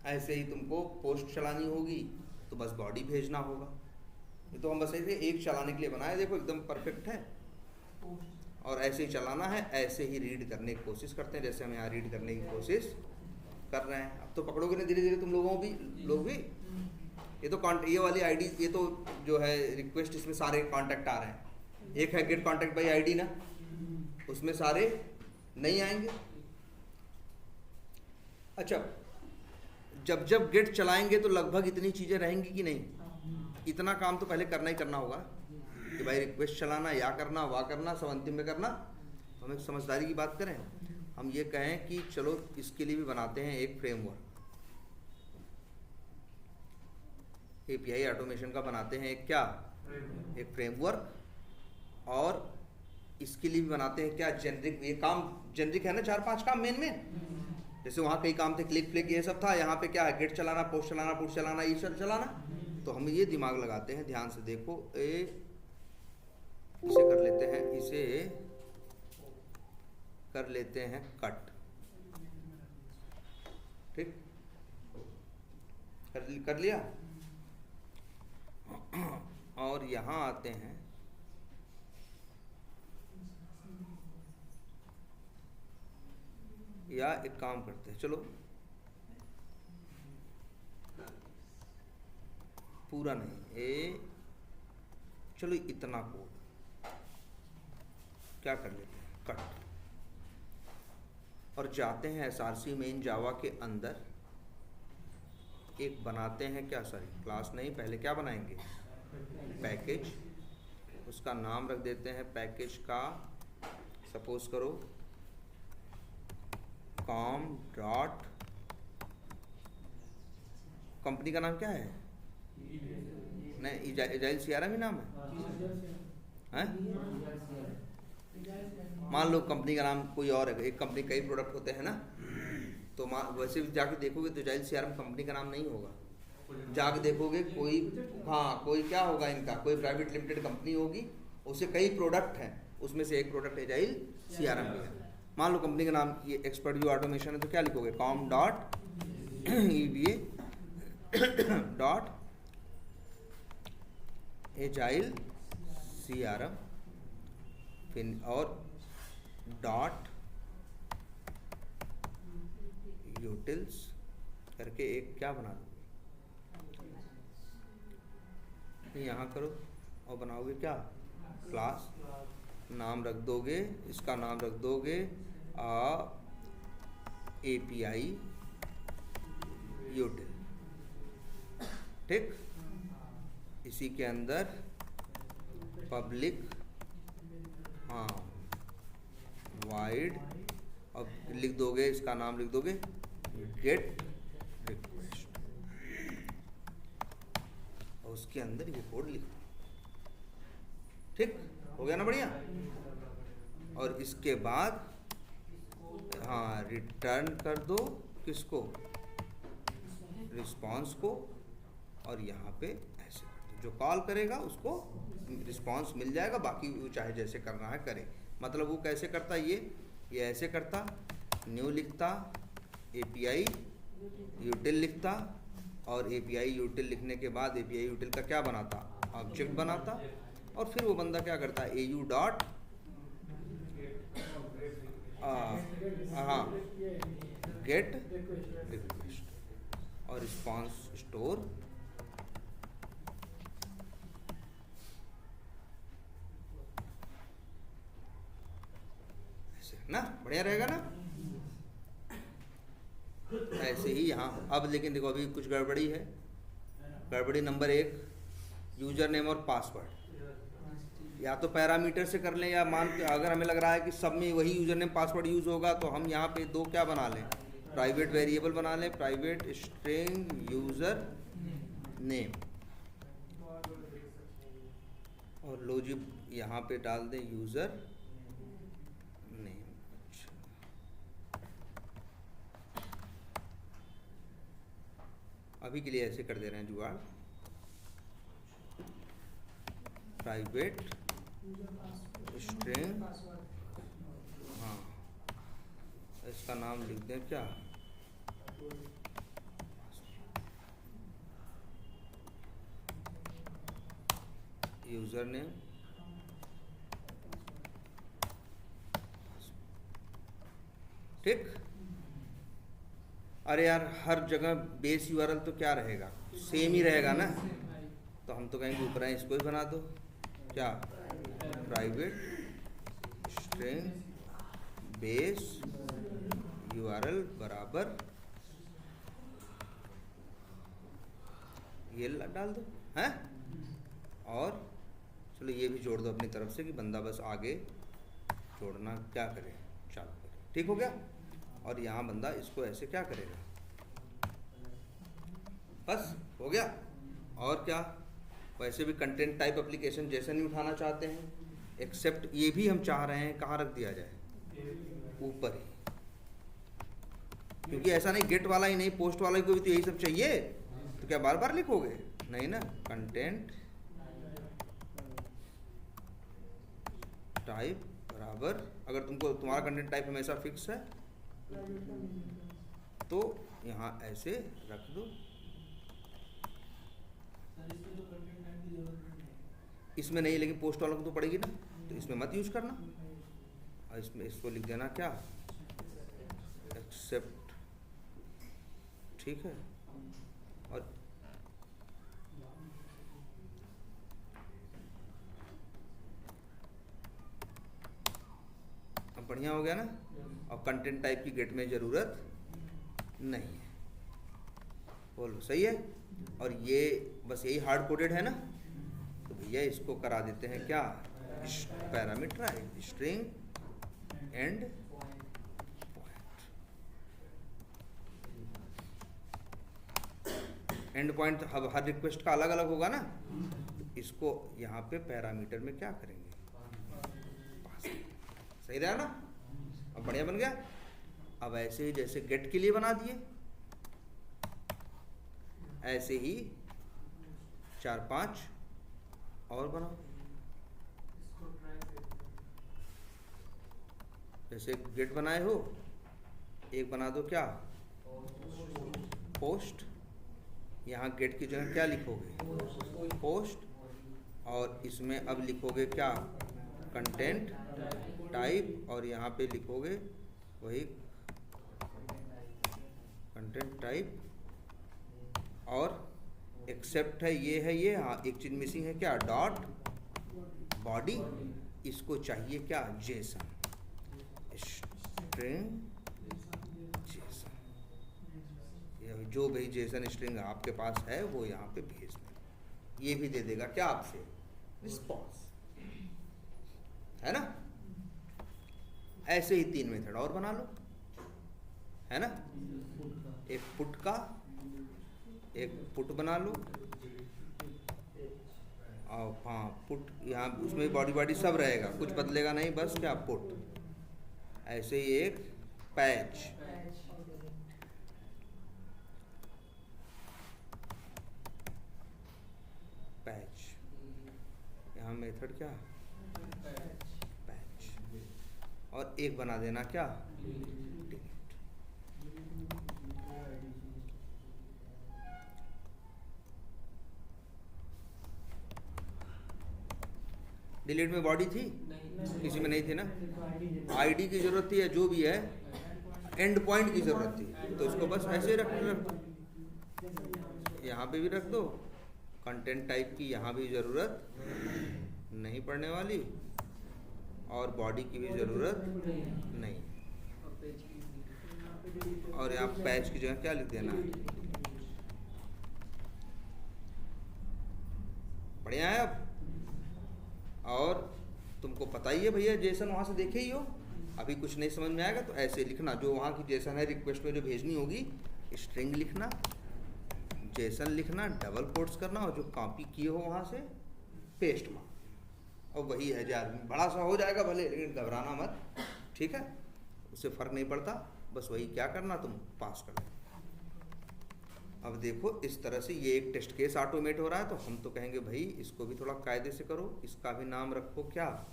ऐसे ही तुमको पोस्ट चलानी होगी तो बस बॉडी भेजना होगा। ये तो हम बस ऐसे एक चलाने के लिए बनाए, देखो एकदम परफेक्ट है। और ऐसे ही चलाना है, ऐसे ही रीड करने की कोशिश करते हैं जैसे हम यहाँ रीड करने की कोशिश कर रहे हैं। अब तो पकड़ोगे ना धीरे धीरे तुम लोग भी। ये तो ये वाली आईडी, ये तो जो है रिक्वेस्ट, इसमें सारे कांटेक्ट आ रहे हैं। एक है गेट कांटेक्ट बाई आईडी ना, उसमें सारे नहीं आएंगे। अच्छा, जब गेट चलाएंगे तो लगभग इतनी चीजें रहेंगी कि नहीं, इतना काम तो पहले करना ही करना होगा कि भाई रिक्वेस्ट चलाना, या करना, वाह करना, सब अंतिम में करना। तो हम एक समझदारी की बात करें, हम ये कहें कि चलो इसके लिए भी बनाते हैं एक फ्रेमवर्क, एपीआई ऑटोमेशन का बनाते हैं एक क्या, एक फ्रेमवर्क। और इसके लिए भी बनाते हैं क्या, जेनरिक। ये काम जेनरिक है ना, 4-5 काम मेन। जैसे वहाँ कई काम थे, क्लिक फ्लिक ये सब था, यहाँ पे क्या है, गेट चलाना, पोस्ट चलाना, पुश चलाना, ये सब चलाना। तो हम ये दिमाग लगाते हैं, ध्यान से देखो, इसे कर लेते हैं, इसे कर लेते हैं कट। ठीक, कर लिया। और यहाँ आते हैं, या एक काम करते हैं, चलो पूरा नहीं, चलो इतना कोड क्या कर लेते हैं, कट। और जाते हैं एसआरसी मेन जावा के अंदर, एक बनाते हैं क्या, सॉरी क्लास नहीं, पहले क्या बनाएंगे, पैकेज। उसका नाम रख देते हैं पैकेज का, सपोज करो कॉम डॉट, कंपनी का नाम क्या है, नहीं एजाइल सीआरएम ही नाम है? मान लो कंपनी का नाम कोई और है, एक कंपनी कई प्रोडक्ट होते हैं ना, तो वैसे भी जाके देखोगे तो एजाइल सीआरएम कंपनी का नाम नहीं होगा। जाके देखोगे कोई, हाँ कोई क्या होगा इनका, कोई प्राइवेट लिमिटेड कंपनी होगी, उससे कई प्रोडक्ट हैं, उसमें से एक प्रोडक्ट एजाइल सीआरएम भी है। मान लो कंपनी का नाम ये एक्सपर्ट व्यू ऑटोमेशन है, तो क्या लिखोगे, com dot EVA dot agile CRM, फिर और डॉट यूटिल्स करके एक क्या बना दो, यहाँ करो और बनाओगे क्या, क्लास। नाम रख दोगे, इसका नाम रख दोगे API यूटिल। ठीक, इसी के अंदर पब्लिक, हाँ वाइड, अब लिख दोगे, इसका नाम लिख दोगे गेट रिक्वेस्ट, और उसके अंदर ये कोड लिखो। ठीक हो गया ना, बढ़िया। और इसके बाद हाँ रिटर्न कर दो किसको, रिस्पॉन्स को, और यहाँ पे ऐसे कर दो, जो कॉल करेगा उसको रिस्पॉन्स मिल जाएगा, बाकी वो चाहे जैसे करना है करे। मतलब वो कैसे करता, ये ऐसे करता, न्यू लिखता, एपीआई यूटिल लिखता, और एपीआई यूटिल लिखने के बाद एपीआई यूटिल का क्या बनाता, ऑब्जेक्ट बनाता, और फिर वो बंदा क्या करता है, au डॉट गेट रिक्वेस्ट और रिस्पॉन्स स्टोर ऐसे ना, बढ़िया रहेगा ना। ऐसे ही यहाँ अब लेकिन देखो अभी कुछ गड़बड़ी है। गड़बड़ी नंबर 1, यूजर नेम और पासवर्ड या तो पैरामीटर से कर लें, या मान के अगर हमें लग रहा है कि सब में वही यूजर नेम पासवर्ड यूज होगा तो हम यहाँ पे 2 क्या बना लें, प्राइवेट वेरिएबल बना लें, प्राइवेट स्ट्रिंग यूजर नेम, और लो जी यहाँ पे डाल दें यूजर नेम। अभी के लिए ऐसे कर दे रहे हैं जुगाड़, प्राइवेट स्ट्रिंग, हाँ इसका नाम लिख दें क्या, यूजर नेम, ठीक। अरे यार हर जगह बेस यूआरएल तो क्या रहेगा, सेम ही रहेगा ना, तो हम तो कहेंगे ऊपर है इसको ही बना दो, क्या, प्राइवेट स्ट्रिंग बेस यूआरएल बराबर ये डाल दो हैं, और चलो ये भी जोड़ दो अपनी तरफ से कि बंदा बस आगे जोड़ना क्या करे, चालू करे, ठीक हो गया। और यहाँ बंदा इसको ऐसे क्या करेगा, बस हो गया। और क्या, वैसे भी कंटेंट टाइप एप्लीकेशन जैसे नहीं उठाना चाहते हैं, एक्सेप्ट ये भी हम चाह रहे हैं कहाँ रख दिया जाए, ऊपर ही, क्योंकि ऐसा नहीं गेट वाला ही नहीं पोस्ट वाला को भी तो यही सब चाहिए, तो क्या बार बार लिखोगे, नहीं ना। कंटेंट टाइप बराबर, अगर तुमको तुम्हारा कंटेंट टाइप हमेशा फिक्स है तो यहाँ ऐसे रख दो, इसमें नहीं, लेकिन पोस्ट वालों को तो पड़ेगी ना, तो इसमें मत यूज करना, और इसमें इसको लिख देना क्या, एक्सेप्ट, ठीक है। और अब बढ़िया हो गया ना, और कंटेंट टाइप की गेट में जरूरत नहीं है, बोलो सही है। और ये बस यही हार्ड कोडेड है ना, तो भैया इसको करा देते हैं क्या, parameterize string and endpoint हर रिक्वेस्ट का अलग अलग होगा ना, तो इसको यहाँ पे पैरामीटर में क्या करेंगे, सही रहा ना, अब बढ़िया बन गया। अब ऐसे ही जैसे गेट के लिए बना दिए, ऐसे ही 4-5 और बनाओ, जैसे गेट बनाए हो, एक बना दो क्या, पोस्ट, यहाँ गेट की जगह क्या लिखोगे, पोस्ट, और इसमें अब लिखोगे क्या, कंटेंट टाइप, और यहाँ पे लिखोगे वही कंटेंट टाइप, और एक्सेप्ट है ये, हाँ एक चीज मिसिंग है क्या, डॉट बॉडी, इसको चाहिए क्या, जेसन, स्ट्रिंग जेसन, जो भी जेसन स्ट्रिंग आपके पास है वो यहाँ पे भेज दें, ये भी दे देगा क्या आपसे, रिस्पॉन्स, है ना। ऐसे ही 3 मेथड और बना लो, है ना, एक पुट का, एक पुट बना लो, और हाँ पुट, यहाँ उसमें बॉडी सब रहेगा, कुछ बदलेगा नहीं, बस क्या पुट, ऐसे ही एक पैच, यहाँ मेथड क्या, पैच, और एक बना देना क्या, डिलीट में बॉडी थी, किसी में नहीं थी ना। आईडी की ज़रूरत थी या जो भी है, एंड पॉइंट की ज़रूरत थी, तो इसको बस ऐसे रख यहाँ पे भी रख दो। कंटेंट टाइप की यहाँ भी ज़रूरत नहीं पड़ने वाली, और बॉडी की भी ज़रूरत नहीं। और यहाँ पैच की जगह क्या लिख देना है, बढ़िया है। अब और तुमको पता ही है भैया, जेसन वहाँ से देखे ही हो, अभी कुछ नहीं समझ में आएगा तो ऐसे लिखना, जो वहाँ की जेसन है रिक्वेस्ट में जो भेजनी होगी, स्ट्रिंग लिखना, जेसन लिखना, डबल कोट्स करना, और जो कॉपी किए हो वहाँ से पेस्ट मार, और वही है यार, बड़ा सा हो जाएगा भले, लेकिन घबराना मत, ठीक है, उससे फ़र्क नहीं पड़ता, बस वही क्या करना, तुम पास कर दो। अब देखो इस तरह से ये एक टेस्ट केस ऑटोमेट हो रहा है, तो हम तो कहेंगे भाई इसको भी थोड़ा कायदे से करो, इसका भी नाम रखो क्या,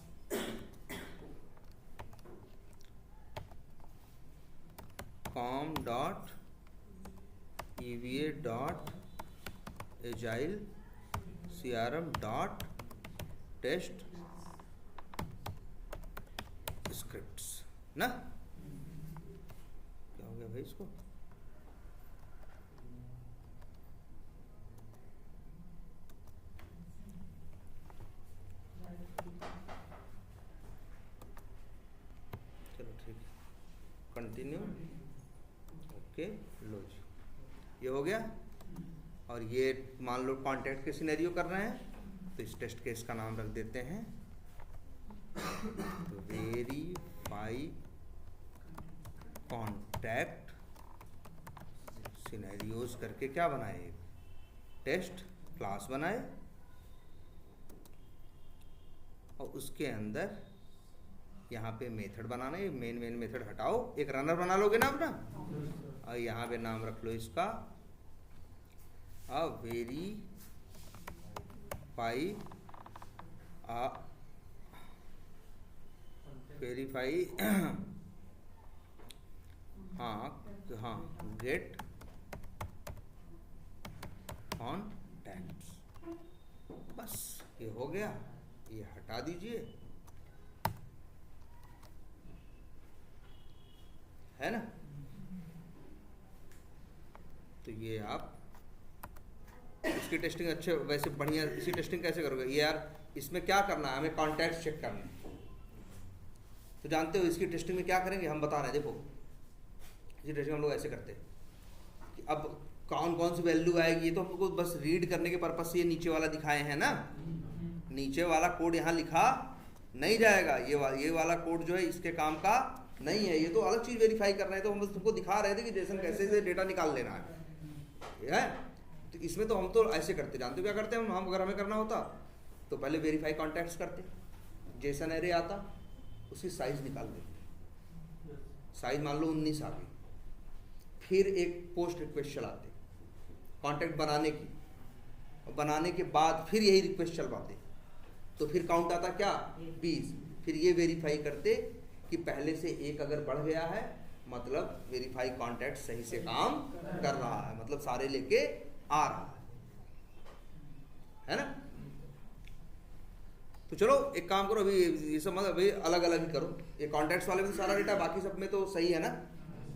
com.eva.agile.crm.test scripts ना। क्या हो गया भाई इसको, चलो ठीक है, कंटिन्यू, ओके, लो जी, ये हो गया। और ये मान लो कॉन्टैक्ट के सिनेरियो कर रहे हैं, तो इस टेस्ट केस का नाम रख देते हैं वेरीफाई कॉन्टैक्ट सिनेरियोज करके क्या बनाए, टेस्ट क्लास बनाए, और उसके अंदर यहाँ पे मेथड बनाना है, मेन मेथड हटाओ, एक रनर बना लोगे ना अपना, और यहाँ पे नाम रख लो इसका वेरीफाई हाँ गेट कॉन्टैक्ट्स, बस ये हो गया, ये हटा दीजिए, है ना। तो ये आप इसकी टेस्टिंग अच्छे वैसे बढ़िया, इसी टेस्टिंग कैसे करोगे, ये यार इसमें क्या करना है, हमें कॉन्टैक्ट्स चेक करना है, तो जानते हो इसकी टेस्टिंग में क्या करेंगे, हम बता रहे हैं, देखो इसी टेस्टिंग हम लोग ऐसे करते हैं कि अब कौन कौन सी वैल्यू आएगी, ये तो हमको बस रीड करने के पर्पज से ये नीचे वाला दिखाए हैं ना, नीचे वाला कोड यहाँ लिखा नहीं जाएगा, ये वाला कोड जो है इसके काम का नहीं है, ये तो अलग चीज़ वेरीफाई कर रहे हैं, तो हम बस तुमको दिखा रहे थे कि जेसन कैसे से डेटा निकाल लेना है। तो इसमें तो हम तो ऐसे करते, जानते हो क्या करते हैं हम, अगर हमें करना होता तो पहले वेरीफाई कॉन्टैक्ट्स करते, जेसन एरे आता, उसकी साइज निकाल देते, साइज मान लो 19 आ गई, फिर एक पोस्ट रिक्वेस्ट चलाते कॉन्टैक्ट बनाने की, और बनाने के बाद फिर यही रिक्वेस्ट चलवाते, तो फिर काउंट आता क्या 20, फिर ये वेरीफाई करते कि पहले से एक अगर बढ़ गया है मतलब वेरीफाई कॉन्टैक्ट सही से काम कर रहा है, मतलब सारे लेके आ रहा है ना। तो चलो एक काम करो, अभी ये सब मतलब अभी अलग अलग ही करो, ये कॉन्टैक्ट्स वाले में तो सारा डेटा, बाकी सब में तो सही है ना,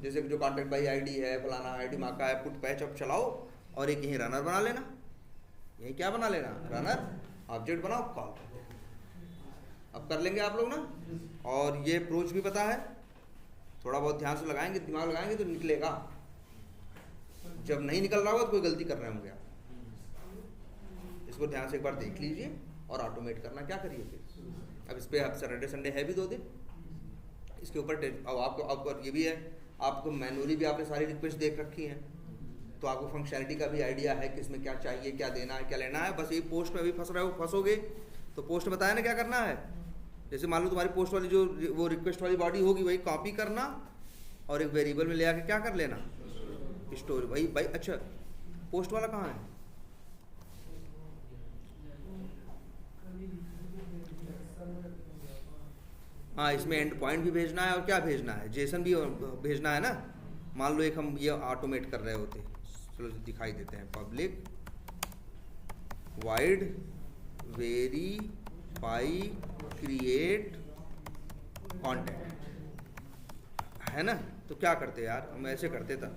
जैसे जो कॉन्टैक्ट बाई आईडी है, फलाना आईडी माका है, पुट पैच अब चलाओ, और एक यहीं रनर बना लेना, यही क्या बना लेना, रनर ऑब्जेक्ट बनाओ, कॉल कर दो, अब कर लेंगे आप लोग ना। और ये अप्रोच भी पता है, थोड़ा बहुत ध्यान से लगाएंगे, दिमाग लगाएंगे तो निकलेगा, जब नहीं निकल रहा होगा तो कोई गलती कर रहे होंगे आप, इसको ध्यान से एक बार देख लीजिए और ऑटोमेट करना क्या करिए फिर। अब इस पर सैटरडे संडे है भी 2 दिन, इसके ऊपर अब आपको ये भी है, आपको मैनुअली भी आपने सारी रिक्वेस्ट देख रखी हैं, तो आपको फंक्शनैलिटी का भी आइडिया है कि इसमें क्या चाहिए, क्या देना है, क्या लेना है। बस ये पोस्ट में अभी फंस रहे हो, फंसोगे तो पोस्ट में बताया ना क्या करना है, जैसे मान लो तुम्हारी पोस्ट वाली जो वो रिक्वेस्ट वाली बॉडी होगी वही कॉपी करना, और एक वेरिएबल में ले आके क्या कर लेना, स्टोर वही भाई। अच्छा पोस्ट वाला कहाँ है, हाँ इसमें एंड पॉइंट भी भेजना है और क्या भेजना है, जेसन भी भेजना है ना। मान लो एक हम ये ऑटोमेट कर रहे होते, चलो दिखाई देते हैं, public wide verify by create contact, है ना। तो क्या करते यार, हम ऐसे करते था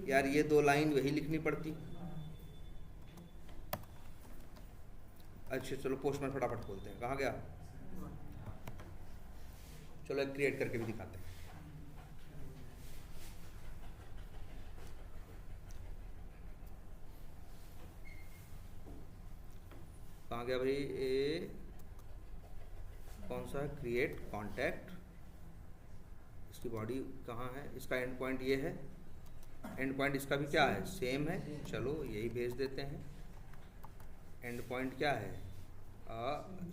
यार, ये 2 लाइन वही लिखनी पड़ती। अच्छा चलो पोस्टमैन फटाफट खोलते हैं, कहाँ गया। चलो एक क्रिएट करके भी दिखाते हैं। कहाँ गया भाई, ये कौन सा है, क्रिएट कॉन्टैक्ट। इसकी बॉडी कहाँ है, इसका एंड पॉइंट ये है, एंड पॉइंट इसका भी क्या है, सेम है। चलो यही भेज देते हैं। एंड पॉइंट क्या है,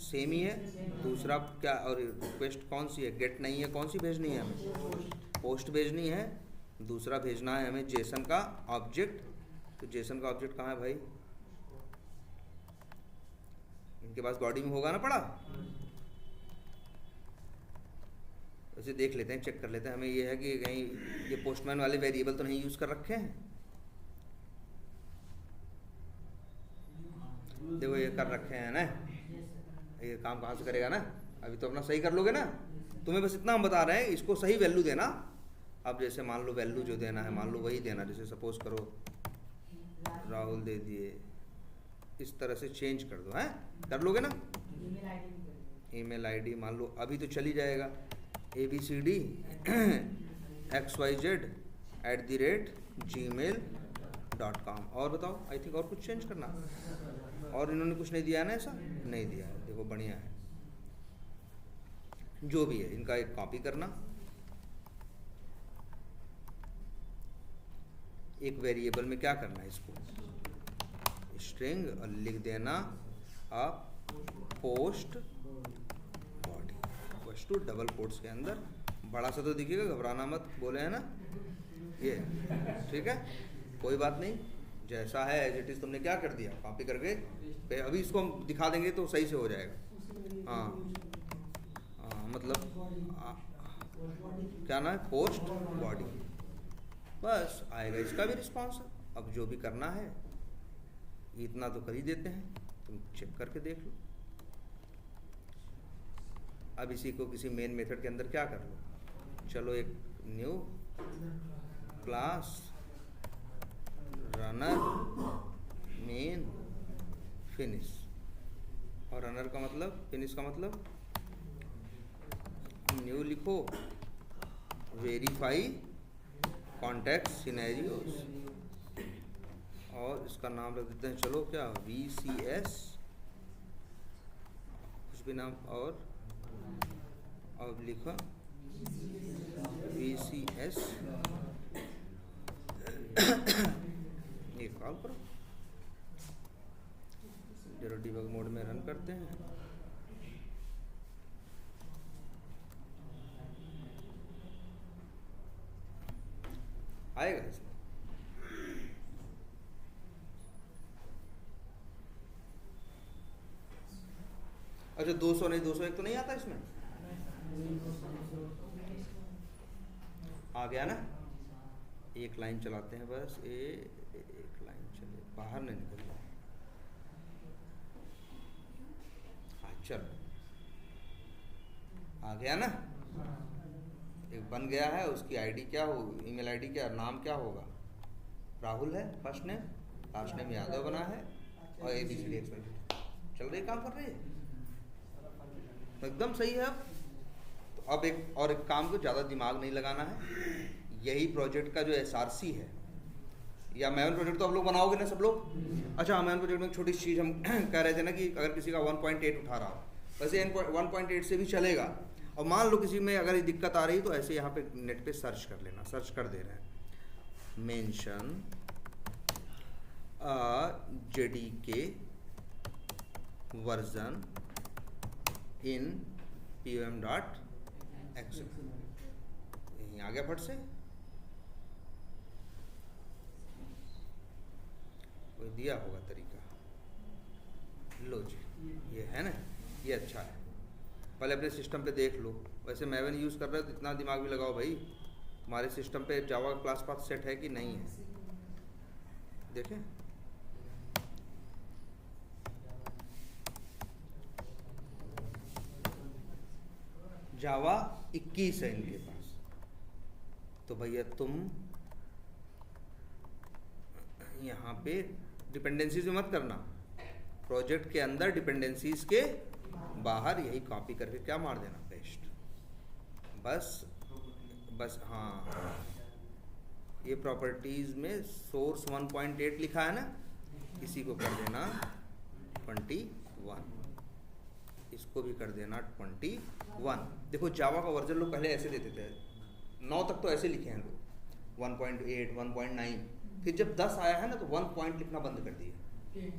सेम ही है। दूसरा क्या, और रिक्वेस्ट कौन सी है, गेट नहीं है, कौन सी भेजनी है हमें, पोस्ट भेजनी है। दूसरा भेजना है हमें जेसन का ऑब्जेक्ट। तो जेसन का ऑब्जेक्ट कहाँ है भाई, इनके पास बॉडी में होगा ना पड़ा। वैसे देख लेते हैं, चेक कर लेते हैं। हमें ये है कि कहीं ये पोस्टमैन वाले वेरिएबल तो नहीं यूज़ कर रखे हैं। देखो ये कर रखे हैं ना, ये काम कहाँ से करेगा ना। अभी तो अपना सही कर लोगे ना। तुम्हें बस इतना हम बता रहे हैं, इसको सही वैल्यू देना। अब जैसे मान लो वैल्यू जो देना है, मान लो वही देना। जैसे सपोज करो राहुल दे दिए, इस तरह से चेंज कर दो, हैं कर लोगे ना। ईमेल आईडी मान लो अभी तो चली जाएगा, abcd@gmail.com। और बताओ, आई थिंक और कुछ चेंज करना, और इन्होंने कुछ नहीं दिया है ना, ऐसा नहीं दिया है। देखो बढ़िया है, जो भी है इनका एक कॉपी करना, एक वेरिएबल में क्या करना है, इसको स्ट्रिंग और लिख देना आप पोस्ट बॉडी बस टू डबल कोट्स के अंदर। बड़ा सा तो दिखेगा, घबराना मत, बोले हैं ना ये, ठीक है कोई बात नहीं। जैसा है एज इट इज तुमने क्या कर दिया, कॉपी करके। अभी इसको हम दिखा देंगे तो सही से हो जाएगा। हाँ मतलब क्या ना है, पोस्ट बॉडी, बस आएगा इसका भी रिस्पॉन्स। अब जो भी करना है इतना तो कर ही देते हैं, तुम चेक करके देख लो। अब इसी को किसी मेन मेथड के अंदर क्या कर लो, चलो एक new class runner main finish, और रनर का मतलब, फिनिश का मतलब, न्यू लिखो वेरीफाई कॉन्टैक्ट सिनेरियोस, और इसका नाम रख देते हैं चलो क्या, VCS कुछ भी नाम, और अब लिखा VCS। ये कॉल करो, जरा डिबग मोड में रन करते हैं। आएगा इसमें, अच्छा 200 नहीं 201 तो नहीं आता इसमें, आ गया ना। एक लाइन चलाते हैं बस, एक लाइन चले, बाहर नहीं निकल रहा। हाँ चलो आ गया ना, एक बन गया है। उसकी आईडी क्या हो, ईमेल आईडी क्या, नाम क्या होगा, राहुल है first name, last name Yadav बना है, और ABCD चल रही, काम कर रही है एकदम सही है। अब एक और एक काम को ज़्यादा दिमाग नहीं लगाना है। यही प्रोजेक्ट का जो SRC है, या मैवन प्रोजेक्ट तो आप लोग बनाओगे ना सब लोग। अच्छा मैवन प्रोजेक्ट में एक छोटी चीज़ हम कह रहे थे ना कि अगर किसी का 1.8 उठा रहा हो, वैसे 1.8 से भी चलेगा। और मान लो किसी में अगर ये दिक्कत आ रही तो ऐसे यहाँ पे नेट पे सर्च कर लेना, सर्च कर दे रहे हैं मेंशन JDK वर्जन इन pom.xml, यहीं आ गया फट से। कोई दिया होगा तरीका, लो जी ये है ना, ये अच्छा है। पहले अपने सिस्टम पे देख लो। वैसे मैवन यूज़ कर रहे हो तो इतना दिमाग भी लगाओ भाई, हमारे सिस्टम पे जावा क्लास पाथ सेट है कि नहीं है, देखें। जावा 21 है इनके पास। तो भैया तुम यहाँ पे डिपेंडेंसीज में मत करना, प्रोजेक्ट के अंदर डिपेंडेंसीज के बाहर यही कॉपी करके क्या मार देना, पेस्ट। बस हाँ, ये प्रॉपर्टीज में सोर्स 1.8 लिखा है ना, इसी को कर देना 21, इसको भी कर देना 21। देखो जावा का वर्जन लोग पहले ऐसे देते थे, 9 तक तो ऐसे लिखे हैं लोग, 1.8, 1.9, फिर जब 10 आया है ना तो 1 पॉइंट लिखना बंद कर दिया,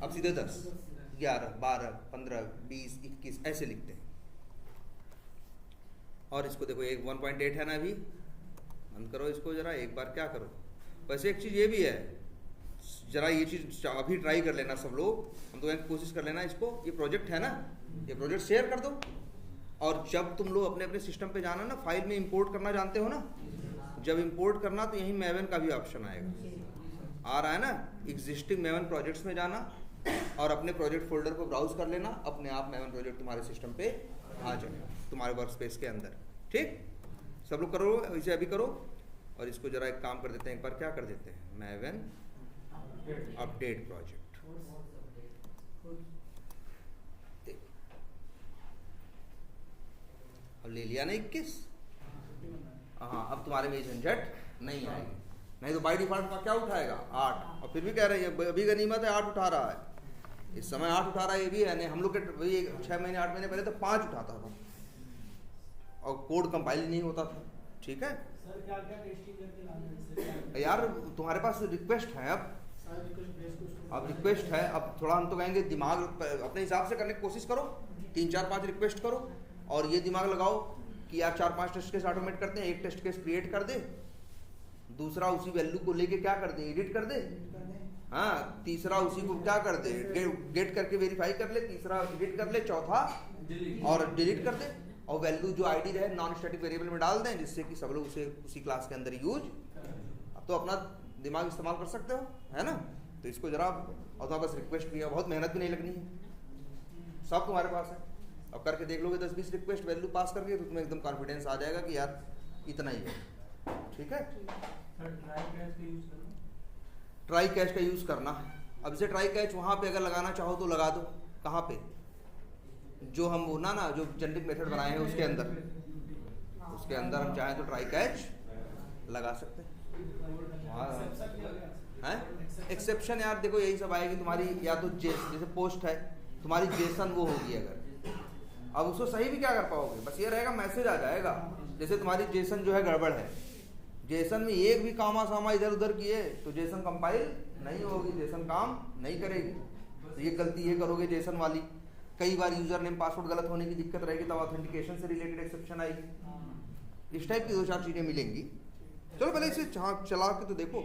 अब सीधे 10, 11, 12, 15, 20, 21 ऐसे लिखते हैं। और इसको देखो एक 1.8 है ना, अभी बंद करो इसको जरा, एक बार क्या करो। वैसे एक चीज़ ये भी है, जरा ये चीज़ अभी ट्राई कर लेना सब लोग, हम तो कोशिश कर लेना इसको, ये प्रोजेक्ट है ना, ये प्रोजेक्ट शेयर कर दो, और जब तुम लोग अपने अपने सिस्टम पे जाना ना, फाइल में इंपोर्ट करना जानते हो ना, जब इंपोर्ट करना तो यहीं मैवन का भी ऑप्शन आएगा, आ रहा है ना, एग्जिस्टिंग मैवन प्रोजेक्ट्स में जाना और अपने प्रोजेक्ट फोल्डर को ब्राउज कर लेना, अपने आप मैवन प्रोजेक्ट तुम्हारे सिस्टम पे आ जाएगा, तुम्हारे वर्क स्पेस के अंदर। ठीक, सब लोग करो, इसे अभी करो। और इसको जरा एक काम कर देते हैं, एक बार क्या कर देते हैं, मैवन अपडेट प्रोजेक्ट। अब ले लिया ना 21, हाँ अब तुम्हारे में झंझट नहीं आएगी, नहीं तो बाई डिफॉल्ट का क्या उठाएगा 8, और फिर भी कह रहे हैं अभी गनीमत है 8 उठा रहा है, इस समय 8 उठा रहा है, ये भी है नहीं, हम लोग के वही 6 महीने 8 महीने पहले तो 5 उठाता था और कोड कंपाइल नहीं होता था। ठीक है सर, क्या क्या टेस्टिंग करके लाना है यार, तुम्हारे पास रिक्वेस्ट है, अब रिक्वेस्ट है, अब थोड़ा हम तो कहेंगे दिमाग अपने हिसाब से करने की कोशिश करो, 3, 4, 5 रिक्वेस्ट करो और ये दिमाग लगाओ कि यार 4-5 टेस्ट केस ऑटोमेट करते हैं, एक टेस्ट केस क्रिएट कर दे, दूसरा उसी वैल्यू को लेके क्या कर दे, एडिट कर दे, हाँ, तीसरा उसी को क्या कर दे, गेट करके वेरीफाई कर ले, तीसरा एडिट कर ले, चौथा और डिलीट कर दे, और वैल्यू जो आईडी रहे नॉन स्टैटिक वेरिएबल में डाल दें, जिससे कि सब लोग उसे उसी क्लास के अंदर यूज, अब तो अपना दिमाग इस्तेमाल कर सकते हो, है ना। तो इसको जरा, और तुम्हारे पास रिक्वेस्ट भी है, बहुत मेहनत भी नहीं लगनी है, सब तुम्हारे पास है, अब करके देख लोगे 10-20 रिक्वेस्ट वैल्यू पास करके, तो तुम्हें एकदम कॉन्फिडेंस आ जाएगा कि यार इतना ही है। ठीक है, ट्राई कैच का यूज़ करना। अब इसे ट्राई कैच वहाँ पे अगर लगाना चाहो तो लगा दो, कहाँ पे, जो हम वो ना जो जेनेरिक मेथड बनाए हैं उसके अंदर हम चाहें तो ट्राई कैच लगा सकते हैं। एक्सेप्शन यार देखो यही सब आएगी तुम्हारी, या तो जैसे पोस्ट है तुम्हारी जेसन वो होगी, अगर अब उसको सही भी क्या कर पाओगे, बस ये रहेगा मैसेज आ जाएगा, जैसे तुम्हारी जेसन जो है गड़बड़ है, जेसन में एक भी कामा सामा इधर उधर किए तो जेसन कंपाइल नहीं होगी, जेसन काम नहीं करेगी। तो ये गलती ये करोगे जेसन वाली, कई बार यूजर नेम पासवर्ड गलत होने की दिक्कत रहेगी, तब ऑथेंटिकेशन से रिलेटेड एक्सेप्शन आएगी। इस टाइप की 2-4 चीजें मिलेंगी। चलो पहले इसे चला के तो देखो।